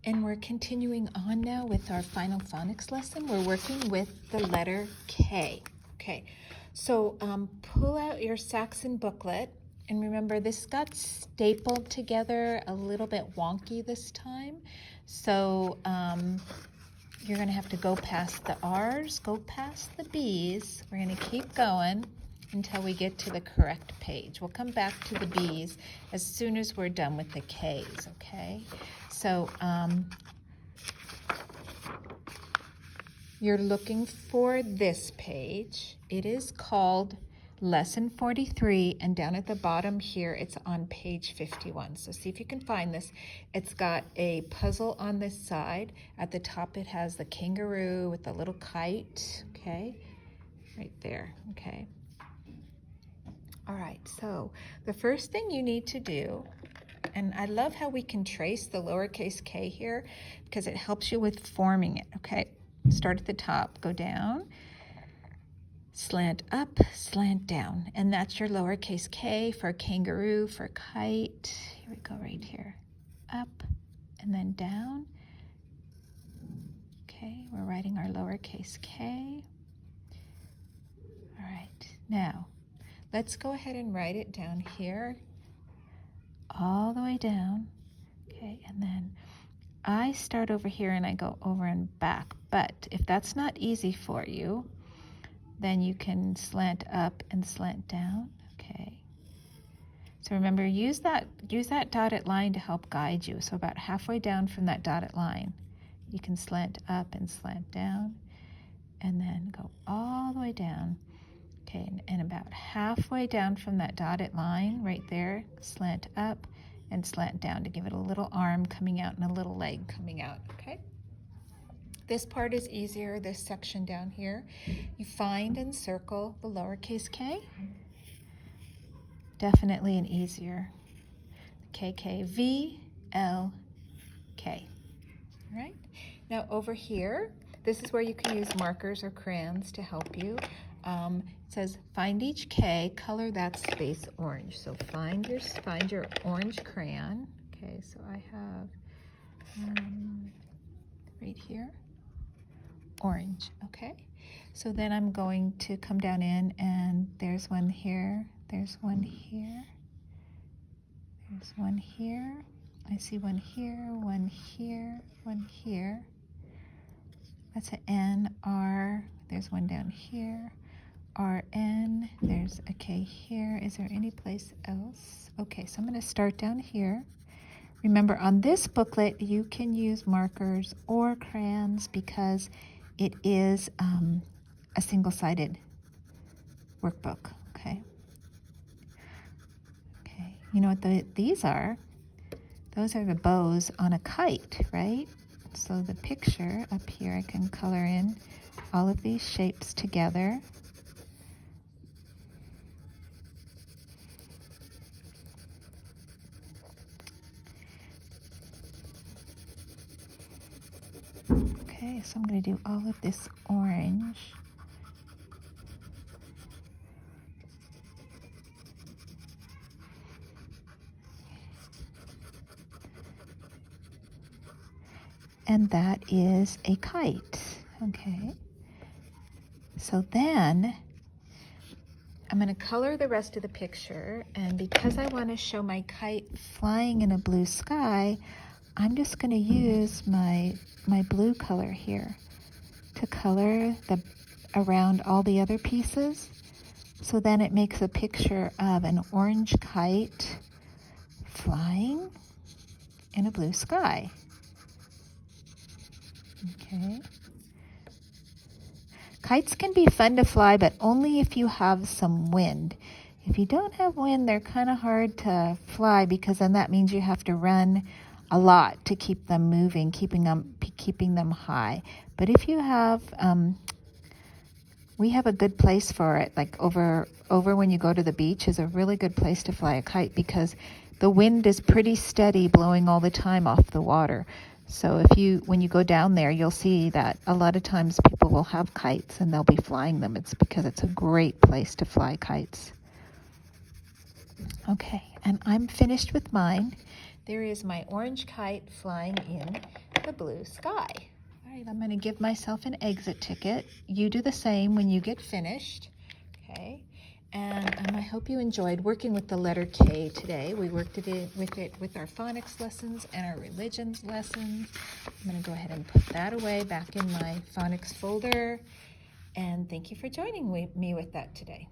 And we're continuing on now with our final phonics lesson. We're working with the letter K. Okay, so pull out your Saxon booklet, and remember this got stapled together a little bit wonky this time. So you're going to have to go past the R's, go past the B's. We're going to keep going until we get to the correct page. We'll come back to the B's as soon as we're done with the K's, okay? So you're looking for this page. It is called Lesson 43, and down at the bottom here, it's on page 51. So see if you can find this. It's got a puzzle on this side. At the top, it has the kangaroo with the little kite, okay? Right there, okay? All right, so the first thing you need to do, and I love how we can trace the lowercase k here because it helps you with forming it, okay? Start at the top, go down, slant up, slant down, and that's your lowercase k for kangaroo, for kite. Here we go right here, up and then down. Okay, we're writing our lowercase k. All right, now let's go ahead and write it down here, all the way down, okay, and then I start over here and I go over and back, but if that's not easy for you, then you can slant up and slant down, okay. So remember, use that dotted line to help guide you. So about halfway down from that dotted line, you can slant up and slant down, and then go all the way down. Okay, and about halfway down from that dotted line right there, slant up and slant down to give it a little arm coming out and a little leg coming out, okay? This part is easier, this section down here. You find and circle the lowercase k. Definitely an easier. KK, V, L, K. All right? Now over here, this is where you can use markers or crayons to help you. It says, find each K, color that space orange. So find your orange crayon. Okay, so I have right here, orange, okay? So then I'm going to come down in, and there's one here, there's one here, there's one here. I see one here, one here, one here. That's an N, R, there's one down here. RN, there's a K here. Is there any place else? Okay, so I'm going to start down here. Remember, on this booklet, you can use markers or crayons because it is a single-sided workbook, okay? Okay, you know what these are? Those are the bows on a kite, right? So the picture up here, I can color in all of these shapes together. Okay, so I'm going to do all of this orange. And that is a kite, okay? So then I'm going to color the rest of the picture, and because I want to show my kite flying in a blue sky, I'm just going to use my blue color here to color around all the other pieces. So then it makes a picture of an orange kite flying in a blue sky. Okay. Kites can be fun to fly, but only if you have some wind. If you don't have wind, they're kind of hard to fly because then that means you have to run a lot to keep them moving, keeping them high. But if you have, we have a good place for it, like over when you go to the beach is a really good place to fly a kite because the wind is pretty steady, blowing all the time off the water. So when you go down there, you'll see that a lot of times people will have kites and they'll be flying them. It's because it's a great place to fly kites. Okay, and I'm finished with mine. There is my orange kite flying in the the blue sky. All right, I'm going to give myself an exit ticket. You do the same when you get finished. Okay, and I hope you enjoyed working with the letter K today. We worked with our phonics lessons and our religions lessons. I'm going to go ahead and put that away back in my phonics folder. And thank you for joining me with that today.